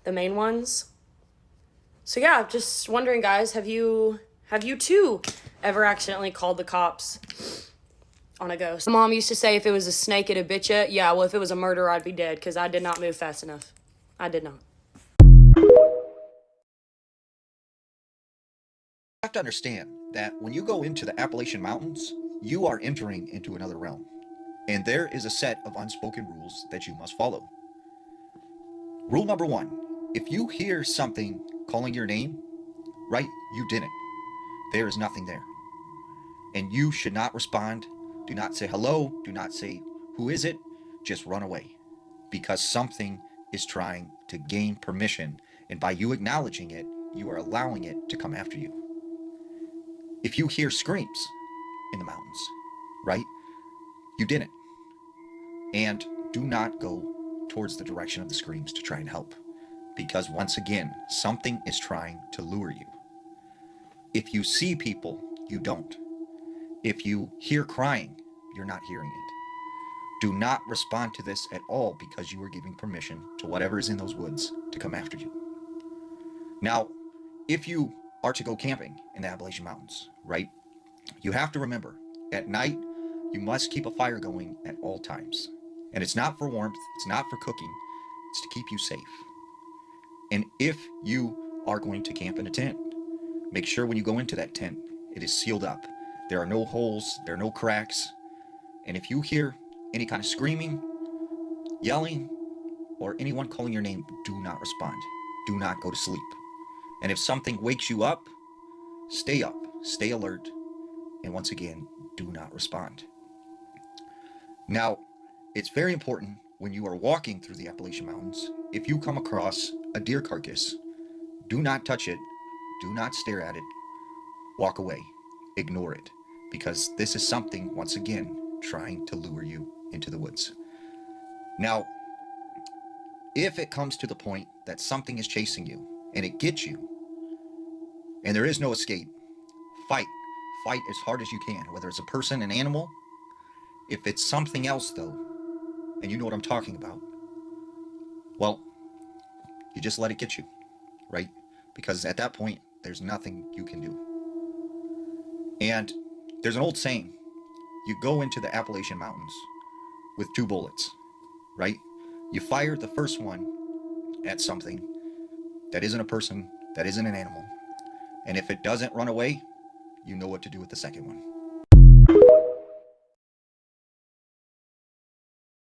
the main ones. So yeah, just wondering, guys, have you too ever accidentally called the cops on a ghost? My mom used to say if it was a snake, it'd bit you. Yeah, well, if it was a murderer, I'd be dead because I did not move fast enough. I did not. You have to understand that when you go into the Appalachian Mountains, you are entering into another realm. And there is a set of unspoken rules that you must follow. Rule number 1, if you hear something calling your name, right, you didn't. There is nothing there. And you should not respond. Do not say hello. Do not say, who is it? Just run away. Because something is trying to gain permission. And by you acknowledging it, you are allowing it to come after you. If you hear screams in the mountains, right, you didn't. And do not go towards the direction of the screams to try and help. Because once again, something is trying to lure you. If you see people, you don't. If you hear crying, you're not hearing it. Do not respond to this at all because you are giving permission to whatever is in those woods to come after you. Now, if you are to go camping in the Appalachian Mountains, right, you have to remember, at night, you must keep a fire going at all times. And it's not for warmth, it's not for cooking, it's to keep you safe. And if you are going to camp in a tent, make sure when you go into that tent, it is sealed up. There are no holes, there are no cracks. And if you hear any kind of screaming, yelling, or anyone calling your name, do not respond. Do not go to sleep. And if something wakes you up, stay alert, and once again, do not respond. Now, it's very important when you are walking through the Appalachian Mountains, if you come across a deer carcass, do not touch it, do not stare at it, walk away, ignore it, because this is something, once again, trying to lure you into the woods. Now, if it comes to the point that something is chasing you, and it gets you, and there is no escape, fight as hard as you can, whether it's a person, an animal. If it's something else though, and you know what I'm talking about, well, you just let it get you, right? Because at that point, there's nothing you can do. And there's an old saying, you go into the Appalachian Mountains with 2 bullets, right? You fire the first one at something that isn't a person, that isn't an animal. And if it doesn't run away, you know what to do with the second one.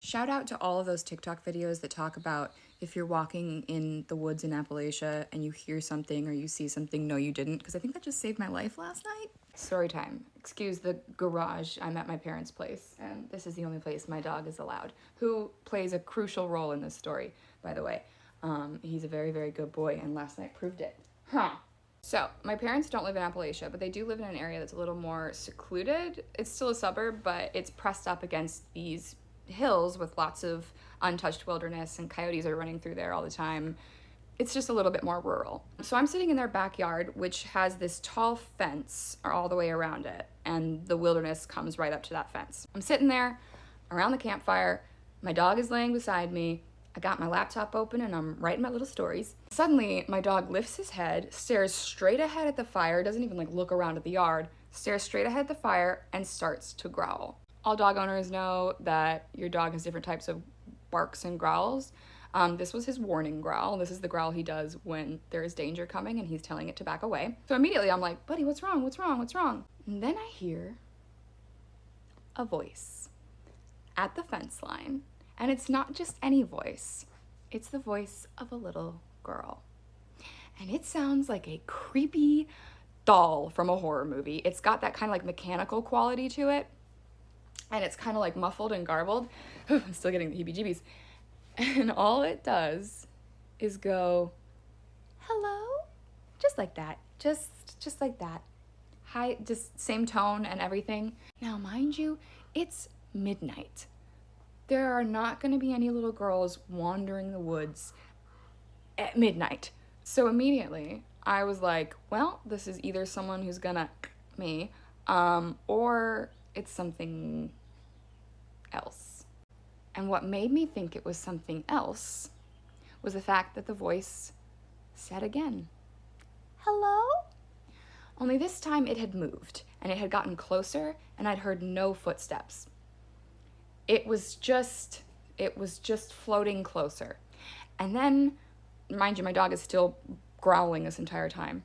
Shout out to all of those TikTok videos that talk about if you're walking in the woods in Appalachia and you hear something or you see something, no you didn't, because I think that just saved my life last night. Story time. Excuse the garage. I'm at my parents' place, and this is the only place my dog is allowed, who plays a crucial role in this story, by the way. He's a very, very good boy, and last night proved it. So, my parents don't live in Appalachia, but they do live in an area that's a little more secluded. It's still a suburb, but it's pressed up against these hills with lots of untouched wilderness, and coyotes are running through there all the time. It's just a little bit more rural. So I'm sitting in their backyard, which has this tall fence all the way around it, and the wilderness comes right up to that fence. I'm sitting there around the campfire. My dog is laying beside me. I got my laptop open and I'm writing my little stories. Suddenly, my dog lifts his head, stares straight ahead at the fire, doesn't even look around at the yard, stares straight ahead at the fire and starts to growl. All dog owners know that your dog has different types of barks and growls. This was his warning growl. This is the growl he does when there is danger coming and he's telling it to back away. So immediately I'm like, buddy, what's wrong? What's wrong? What's wrong? And then I hear a voice at the fence line. And it's not just any voice. It's the voice of a little girl. And it sounds like a creepy doll from a horror movie. It's got that kind of mechanical quality to it. And it's kind of muffled and garbled. I'm still getting the heebie-jeebies. And all it does is go, hello? Just like that. Just like that. Hi, just same tone and everything. Now, mind you, it's midnight. There are not going to be any little girls wandering the woods at midnight. So immediately, I was like, well, this is either someone who's gonna me, or it's something else. And what made me think it was something else was the fact that the voice said again, "Hello?" Only this time it had moved, and it had gotten closer, and I'd heard no footsteps. It was just floating closer. And then, mind you, my dog is still growling this entire time.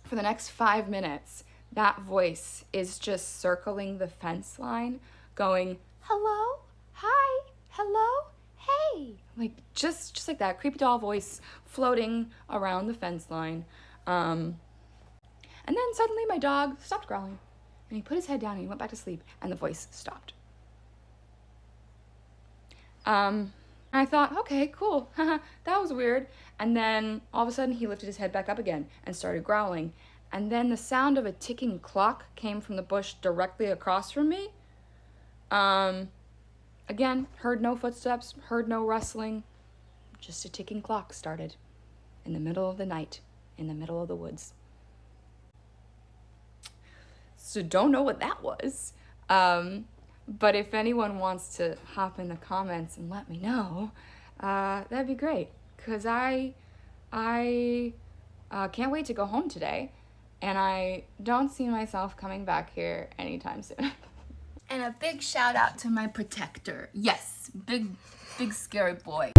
For the next 5 minutes, that voice is just circling the fence line, going, "Hello? Hi? Hello? Hey?" Like, just like that, creepy doll voice floating around the fence line. And then suddenly my dog stopped growling, and he put his head down and he went back to sleep, and the voice stopped. I thought, okay, cool, that was weird. And then all of a sudden he lifted his head back up again and started growling. And then the sound of a ticking clock came from the bush directly across from me. Again, heard no footsteps, heard no rustling. Just a ticking clock started in the middle of the night, in the middle of the woods. So don't know what that was. But if anyone wants to hop in the comments and let me know, that'd be great. Because I can't wait to go home today. And I don't see myself coming back here anytime soon. And a big shout out to my protector. Yes, big scary boy.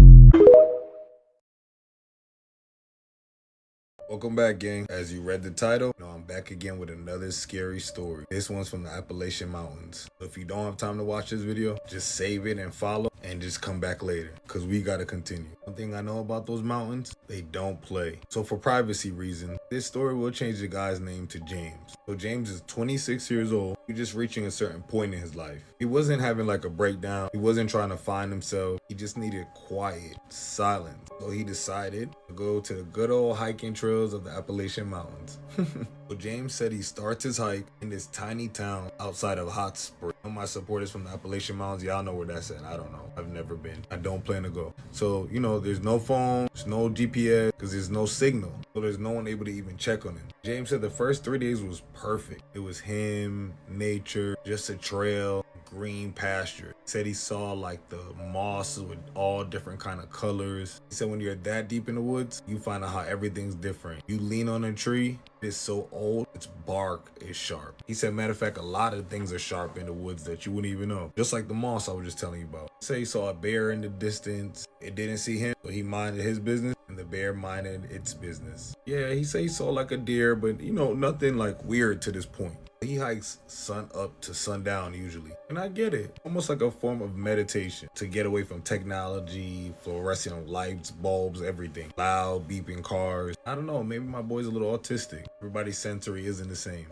Welcome back, gang. As you read the title, I'm back again with another scary story. This one's from the Appalachian Mountains. So if you don't have time to watch this video, just save it and follow and just come back later, because we gotta continue. One thing I know about those mountains, they don't play. So for privacy reasons, this story will change the guy's name to James. So James is 26 years old. He's just reaching a certain point in his life. He wasn't having like a breakdown. He wasn't trying to find himself. He just needed quiet, silence. So he decided to go to the good old hiking trails of the Appalachian Mountains. So James said he starts his hike in this tiny town outside of Hot Spring. My supporters from the Appalachian Mountains, y'all know where that's at. I don't know. I've never been. I don't plan to go. So, there's no phone, there's no GPS, because there's no signal. So there's no one able to even check on him. James said the first 3 days was perfect. It was him, nature, just a trail, green pasture. He said he saw like the moss with all different kind of colors. He said when you're that deep in the woods, you find out how everything's different. You lean on a tree, it's so old, its bark is sharp. He said, matter of fact, a lot of things are sharp in the woods that you wouldn't even know. Just like the moss I was just telling you about. He said he saw a bear in the distance. It didn't see him, so he minded his business, and the bear minded its business. Yeah, he said he saw like a deer, but nothing like weird to this point. He hikes sun up to sundown usually. And I get it. Almost like a form of meditation to get away from technology, fluorescent lights, bulbs, everything. Loud beeping cars. I don't know, maybe my boy's a little autistic. Everybody's sensory isn't the same.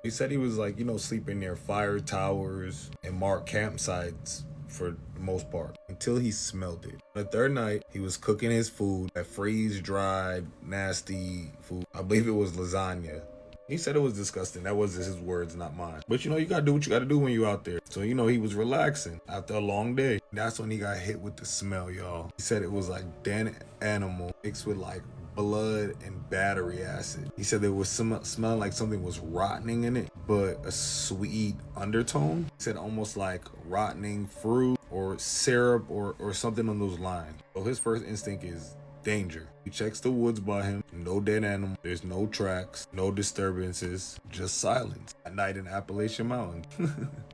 He said he was like, sleeping near fire towers and marked campsites for the most part until he smelled it. The third night, he was cooking his food, that freeze-dried, nasty food. I believe it was lasagna. He said it was disgusting. That was his words, not mine. But you gotta do what you gotta do when you're out there. So he was relaxing after a long day. That's when he got hit with the smell, y'all. He said it was like dead animal mixed with like blood and battery acid. He said there was smelling like something was rotting in it, but a sweet undertone. He said almost like rotting fruit or syrup or something on those lines. So his first instinct is danger. He checks the woods by him. No dead animal. There's no tracks. No disturbances. Just silence. At night in Appalachian Mountains.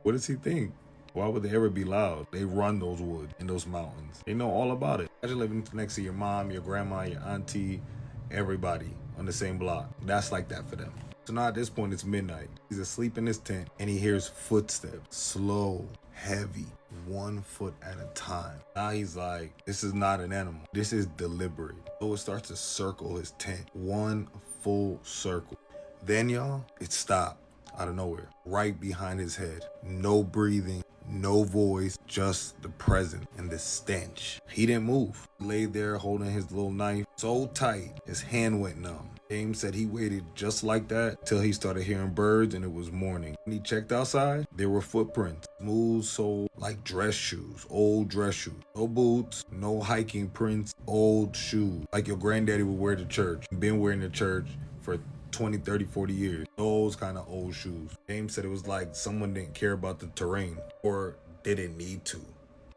What does he think? Why would they ever be loud? They run those woods and those mountains. They know all about it. Imagine living next to your mom, your grandma, your auntie, everybody on the same block. That's like that for them. So now at this point it's midnight. He's asleep in his tent and he hears footsteps. Slow, heavy, 1 foot at a time. Now he's like, this is not an animal. This is deliberate. So it starts to circle his tent. 1 full circle. Then y'all, it stopped out of nowhere. Right behind his head. No breathing. No voice, just the presence and the stench. He didn't move. He laid there holding his little knife so tight, his hand went numb. James said he waited just like that till he started hearing birds and it was morning. When he checked outside, there were footprints. Smooth sole, like dress shoes, old dress shoes. No boots, no hiking prints, old shoes. Like your granddaddy would wear to church. Been wearing to church for 20, 30, 40 years. Those kind of old shoes. James said it was like someone didn't care about the terrain or didn't need to.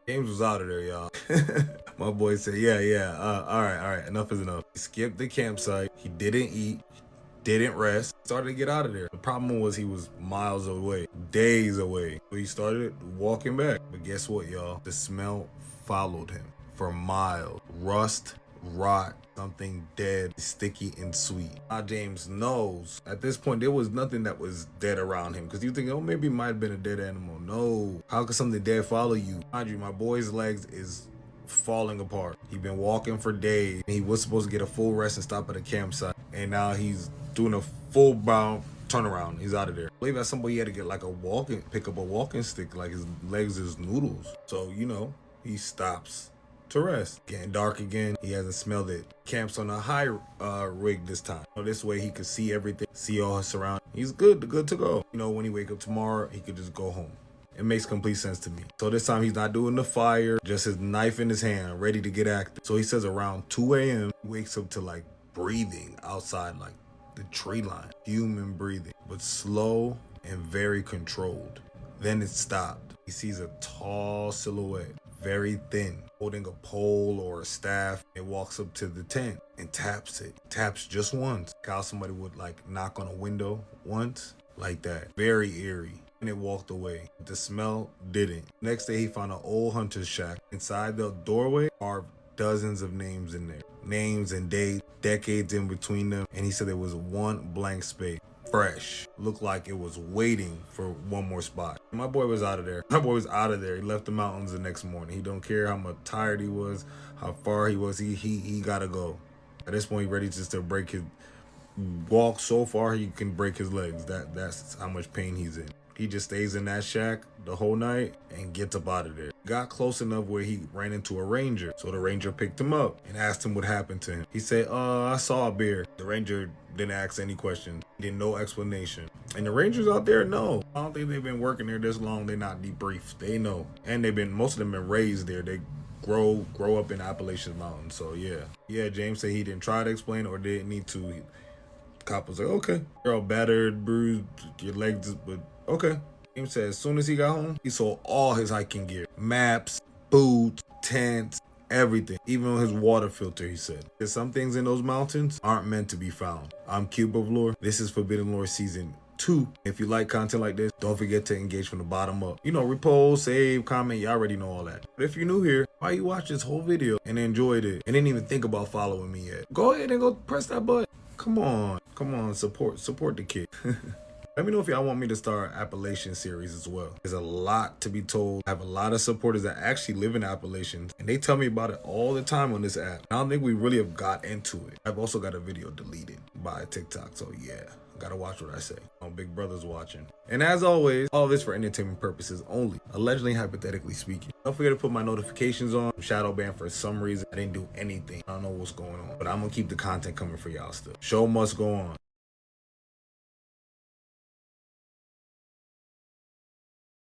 James was out of there, y'all. My boy said, yeah, all right, enough is enough. He skipped the campsite. He didn't eat, didn't rest, started to get out of there. The problem was he was miles away, days away. So he started walking back. But guess what, y'all? The smell followed him for miles. Rust, rot, something dead, sticky and sweet. Now James knows at this point there was nothing that was dead around him, because you think, oh, maybe it might have been a dead animal. No, how could something dead follow you? Mind you, my boy's legs is falling apart. He'd been walking for days. He was supposed to get a full rest and stop at a campsite, and now he's doing a full bound turnaround. He's out of there. I believe at some point he had to get like pick up a walking stick, like his legs is noodles. So he stops to rest. Getting dark again. He hasn't smelled it. Camps on a high rig this time. This way he could see everything, see all his surroundings. He's good to go. When he wake up tomorrow, he could just go home. It makes complete sense to me. So this time he's not doing the fire, just his knife in his hand, ready to get active. So he says around 2 a.m. he wakes up to like breathing outside, like the tree line. Human breathing, but slow and very controlled. Then it stopped. He sees a tall silhouette, very thin, holding a pole or a staff. It walks up to the tent and taps it. Taps just once. How somebody would like knock on a window once, like that. Very eerie. And it walked away. The smell didn't. Next day he found an old hunter's shack. Inside the doorway are dozens of names in there. Names and dates, decades in between them. And he said there was one blank space. Fresh. Looked like it was waiting for one more spot. My boy was out of there. He left the mountains the next morning. He don't care how much tired he was, how far he was. He gotta go. At this point, he ready just to walk so far he can break his legs. That's how much pain he's in. He just stays in that shack the whole night and gets up out of there. Got close enough where he ran into a ranger. So the ranger picked him up and asked him what happened to him. He said, I saw a bear. The ranger didn't ask any questions. He did no explanation. And the rangers out there know. I don't think they've been working there this long. They're not debriefed. They know. And most of them been raised there. They grow up in Appalachian mountains. So yeah, James said he didn't try to explain or didn't need to. Cop was like, okay, you're all battered, bruised, your legs, but okay. James said as soon as he got home, he sold all his hiking gear. Maps, boots, tents, everything. Even his water filter, he said. There's some things in those mountains aren't meant to be found. I'm Cube of Lore. This is Forbidden Lore Season 2. If you like content like this, don't forget to engage from the bottom up. Repost, save, comment, you already know all that. But if you're new here, why you watch this whole video and enjoyed it and didn't even think about following me yet? Go ahead and go press that button. Come on, support the kid. Let me know if y'all want me to start an Appalachian series as well. There's a lot to be told. I have a lot of supporters that actually live in Appalachians, and they tell me about it all the time on this app. I don't think we really have got into it. I've also got a video deleted by TikTok, so yeah. Gotta watch what I say. Big Brother's watching. And as always, all this for entertainment purposes only. Allegedly, hypothetically speaking. Don't forget to put my notifications on. I'm shadow banned for some reason. I didn't do anything. I don't know what's going on. But I'm gonna keep the content coming for y'all still. Show must go on.